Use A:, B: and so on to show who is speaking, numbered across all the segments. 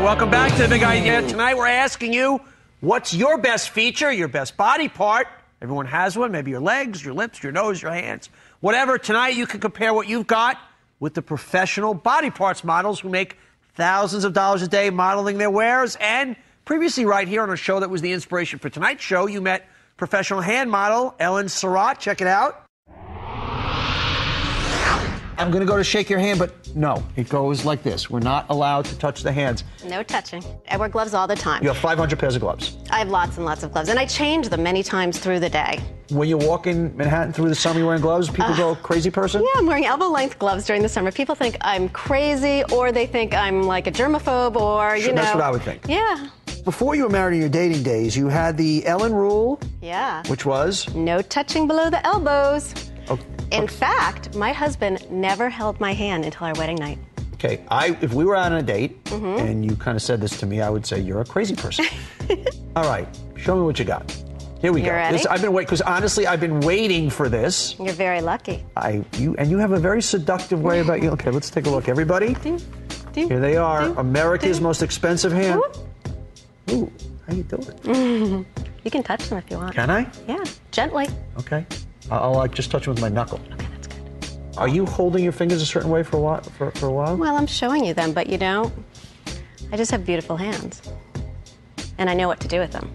A: welcome back to The Big Idea. Tonight we're asking you, what's your best feature, your best body part? Everyone has one, maybe your legs, your lips, your nose, your hands. Whatever, tonight you can compare what you've got with the professional body parts models who make thousands of dollars a day modeling their wares. And previously right here on a show that was the inspiration for tonight's show, you met professional hand model Ellen Sirot. Check it out. I'm going to go to shake your hand, but no, it goes like this. We're not allowed to touch the hands.
B: No touching. I wear gloves all the time.
A: You have 500 pairs of gloves.
B: I have lots and lots of gloves, and I change them many times through the day.
A: When you walk in Manhattan through the summer, you're wearing gloves, people go, crazy person?
B: Yeah, I'm wearing elbow-length gloves during the summer. People think I'm crazy, or they think I'm like a germaphobe, or, you know.
A: That's what I would think.
B: Yeah.
A: Before you were married in your dating days, you had the Ellen rule.
B: Yeah.
A: Which was?
B: No touching below the elbows.
A: Oh,
B: In fact, my husband never held my hand until our wedding night.
A: Okay, if we were out on a date and you kind of said this to me, I would say you're a crazy person. All right, show me what you got. Here we go.
B: Ready?
A: I've been waiting, because honestly, I've been waiting for this.
B: You're very lucky.
A: You have a very seductive way about you. Okay, let's take a look, everybody. Here they are, America's most expensive hand. Ooh, how you doing?
B: You can touch them if you want.
A: Can I?
B: Yeah, gently.
A: Okay. I'll just touch them with my knuckle.
B: Okay, that's good.
A: Are you holding your fingers a certain way for a while? For a while?
B: Well, I'm showing you them, but you know, I just have beautiful hands. And I know what to do with them.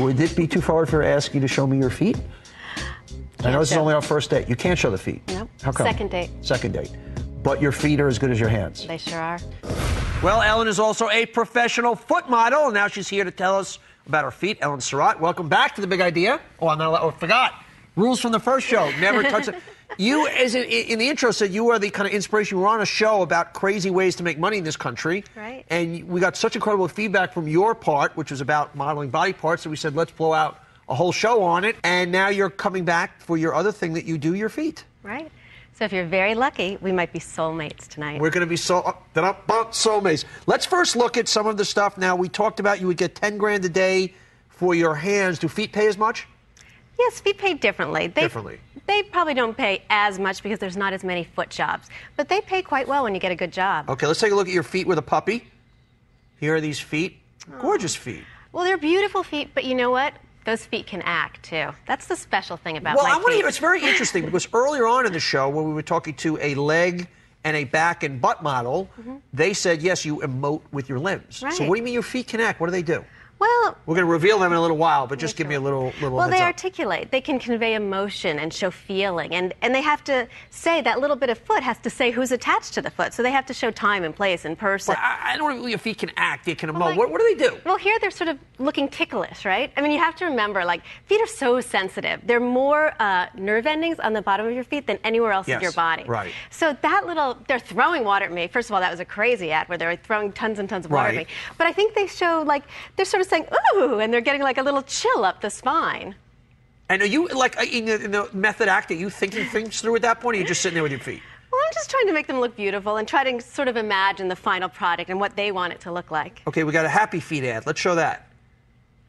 A: Would it be too forward for ask you to show me your feet? I know this is only our first date. You can't show the feet.
B: Nope.
A: How come?
B: Second date.
A: Second date. But your feet are as good as your hands.
B: They sure are.
A: Well, Ellen is also a professional foot model, and now she's here to tell us about her feet. Ellen Sirot, welcome back to The Big Idea. Oh, I forgot. Rules from the first show. Never touch it. You, as in the intro, said you are the kind of inspiration. We were on a show about crazy ways to make money in this country.
B: Right.
A: And we got such incredible feedback from your part, which was about modeling body parts, that we said, let's blow out a whole show on it. And now you're coming back for your other thing that you do, your feet.
B: Right. So if you're very lucky, we might be soulmates tonight.
A: We're going to be soulmates. Let's first look at some of the stuff. Now, we talked about you would get 10 grand a day for your hands. Do feet pay as much?
B: Yes, feet pay differently.
A: Differently.
B: They probably don't pay as much because there's not as many foot jobs. But they pay quite well when you get a good job.
A: Okay, let's take a look at your feet with a puppy. Here are these feet. Gorgeous feet.
B: Well, they're beautiful feet, but you know what? Those feet can act, too. That's the special thing about my feet.
A: Well, I want to hear, it's very interesting, because earlier on in the show, when we were talking to a leg and a back and butt model, they said, yes, you emote with your limbs.
B: Right.
A: So what do you mean your feet can act? What do they do?
B: Well,
A: we're going to reveal them in a little while, but just give me a little
B: well,
A: heads
B: they
A: up.
B: articulate. They can convey emotion and show feeling. And they have to say, that little bit of foot has to say who's attached to the foot. So they have to show time and place and person.
A: Well, I don't know if your feet can act, they can emote. What do they do?
B: Well, here they're sort of looking ticklish, right? I mean, you have to remember, like, feet are so sensitive. There are more nerve endings on the bottom of your feet than anywhere else in your body.
A: Right.
B: So they're throwing water at me. First of all, that was a crazy ad where they were throwing tons and tons of water at me. But I think they show, like, they're sort of saying, ooh, and they're getting like a little chill up the spine.
A: And are you, like, in the method act, are you thinking things through at that point, or are you just sitting there with your feet?
B: Well, I'm just trying to make them look beautiful and try to sort of imagine the final product and what they want it to look like.
A: Okay, we got a happy feet ad. Let's show that.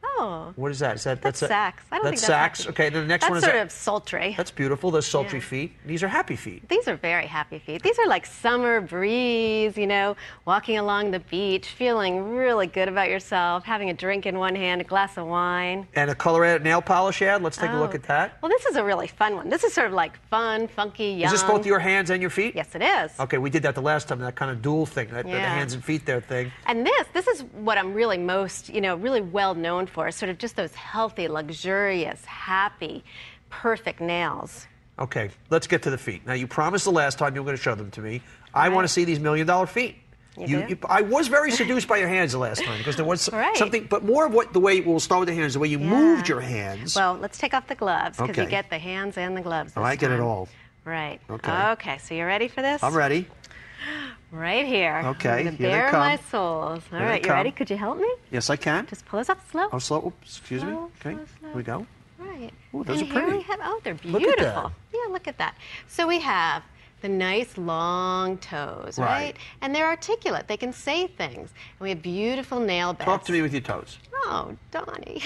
B: Oh.
A: What is that?
B: That's Saks. I don't think that's
A: Saks.
B: happy.
A: Okay, then the next one is
B: sort of sultry.
A: That's beautiful. Those sultry feet. These are happy feet.
B: These are very happy feet. These are like summer breeze, you know, walking along the beach, feeling really good about yourself, having a drink in one hand, a glass of wine.
A: And a color nail polish ad. Let's take a look at that.
B: Well, this is a really fun one. This is sort of like fun, funky, young.
A: Is this both your hands and your feet?
B: Yes, it is.
A: Okay, we did that the last time, that kind of dual thing, the hands and feet there thing.
B: And this is what I'm really most, really well known for, is sort of just those healthy, luxurious, happy, perfect nails.
A: Okay, let's get to the feet. Now, you promised the last time you were going to show them to me. I want to see these $1 million feet. I was very seduced by your hands the last time, because there was something, but more of the way, we'll start with the hands, the way you moved your hands.
B: Well, let's take off the gloves, because you get the hands and the gloves this
A: I get it all.
B: Right. Okay, so you ready for this?
A: I'm ready.
B: Right here.
A: Okay,
B: the bare of my soles. All right, you ready? Could you help me?
A: Yes, I can.
B: Just pull this up slow.
A: Oh, slow. Oops, excuse me. Okay,
B: slow.
A: here we go.
B: Right.
A: Ooh, those are
B: Here
A: pretty.
B: we have, they're beautiful.
A: Look at that.
B: Yeah, look at that. So we have the nice long toes, right? And they're articulate. They can say things. And we have beautiful nail beds.
A: Talk to me with your toes.
B: Oh, Donnie.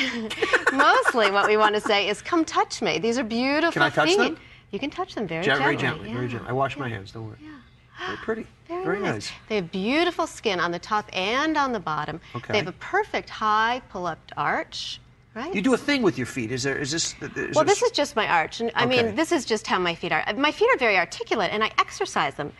B: Mostly what we want to say is, come touch me. These are beautiful feet.
A: Can I touch them?
B: You can touch them very gently.
A: Very gently, very gently. I wash my hands, don't worry.
B: Yeah.
A: Very pretty. Very nice.
B: They have beautiful skin on the top and on the bottom.
A: Okay.
B: They have a perfect high pull-up arch. Right.
A: You do a thing with your feet. Is this?
B: Well, this is just my arch. And I mean, this is just how my feet are. My feet are very articulate, and I exercise them.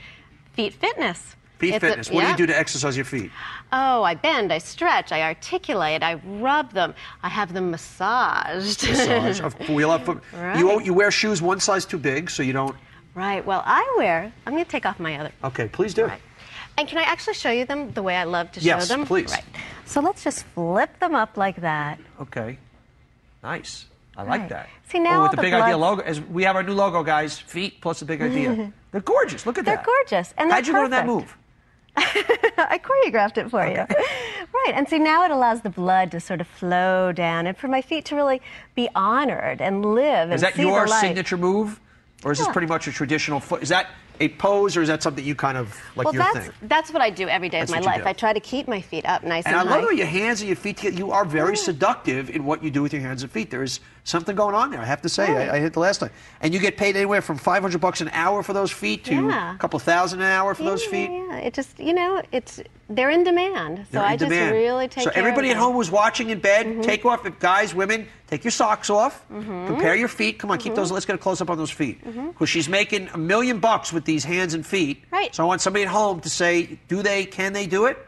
B: Feet fitness.
A: Feet fitness. What do you do to exercise your feet?
B: Oh, I bend, I stretch, I articulate, I rub them, I have them massaged.
A: Massage.
B: Right.
A: You wear shoes one size too big, so you don't.
B: Right. Well, I'm going to take off my other.
A: Okay, please do.
B: Right. And can I actually show you them the way I love to show them?
A: Yes, please.
B: Right. So let's just flip them up like that.
A: Okay. Nice. I like that.
B: See, now
A: with
B: all
A: the Big Idea logo, as we have our new logo, guys. Feet plus the Big Idea. They're gorgeous. Look at that.
B: They're gorgeous. And
A: how'd you learn that move?
B: I choreographed it for you. Right. And see, now it allows the blood to sort of flow down and for my feet to really be honored and live.
A: Is that your signature move? Or is this pretty much a traditional foot? Is that a pose, or is that something you kind of like your thing?
B: That's what I do every day of my life. I try to keep my feet up nice and high.
A: And I love how your hands and your feet, you are very seductive in what you do with your hands and feet. There is something going on there, I have to say. I hit the last time. And you get paid anywhere from $500 an hour for those feet to a couple $1,000 an hour for those feet.
B: Yeah, it just, they're in demand. So I just really take care of them.
A: So everybody at home who's watching in bed, take off, guys, women, take your socks off, compare your feet. Come on, keep those, let's get a close-up on those feet. Because she's making $1 million with these hands and feet.
B: Right.
A: So I want somebody at home to say, can they do it?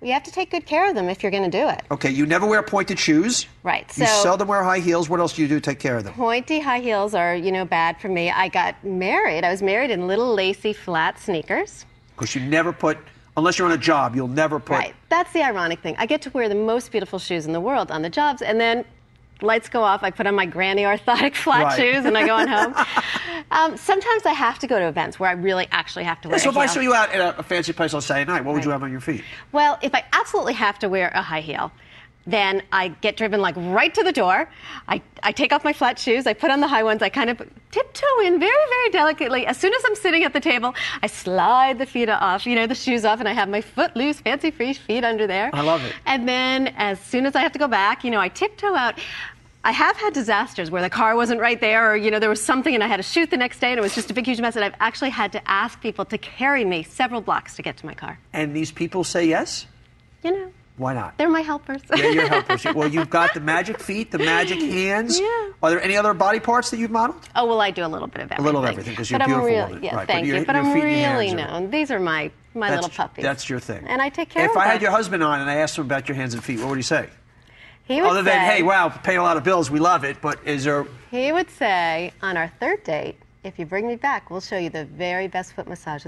B: You have to take good care of them if you're going to do it.
A: Okay, you never wear pointed shoes.
B: Right.
A: So you seldom wear high heels. What else do you do to take care of them?
B: Pointy high heels are, bad for me. I got married. I was married in little lacy flat sneakers.
A: Because you never put, unless you're on a job, you'll never put.
B: Right. That's the ironic thing. I get to wear the most beautiful shoes in the world on the jobs, and then lights go off, I put on my granny orthotic flat shoes, and I go on home. Sometimes I have to go to events where I really actually have to wear a heel.
A: So if I saw you out at a fancy place on Saturday night, what would you have on your feet?
B: Well, if I absolutely have to wear a high heel, then I get driven right to the door. I take off my flat shoes, I put on the high ones, I kind of tiptoe in very, very delicately. As soon as I'm sitting at the table, I slide the feet off, the shoes off, and I have my foot-loose, fancy-free feet under there.
A: I love it.
B: And then as soon as I have to go back, I tiptoe out. I have had disasters where the car wasn't right there, or, there was something and I had to shoot the next day and it was just a big, huge mess, and I've actually had to ask people to carry me several blocks to get to my car.
A: And these people say yes? Why not?
B: They're my helpers.
A: Yeah, you're helpers. Well, you've got the magic feet, the magic hands.
B: Yeah.
A: Are there any other body parts that you've modeled?
B: Oh, well, I do a little bit of everything.
A: A little of everything, because you're a beautiful woman.
B: Yeah,
A: right.
B: thank you. But I'm really known. These are my little puppies.
A: That's your thing.
B: And I take care of them.
A: If I had your husband on and I asked him about your hands and feet, what would he say?
B: He would
A: Other than, hey, wow, paying a lot of bills, we love it, but is there...
B: He would say, on our third date, if you bring me back, we'll show you the very best foot massage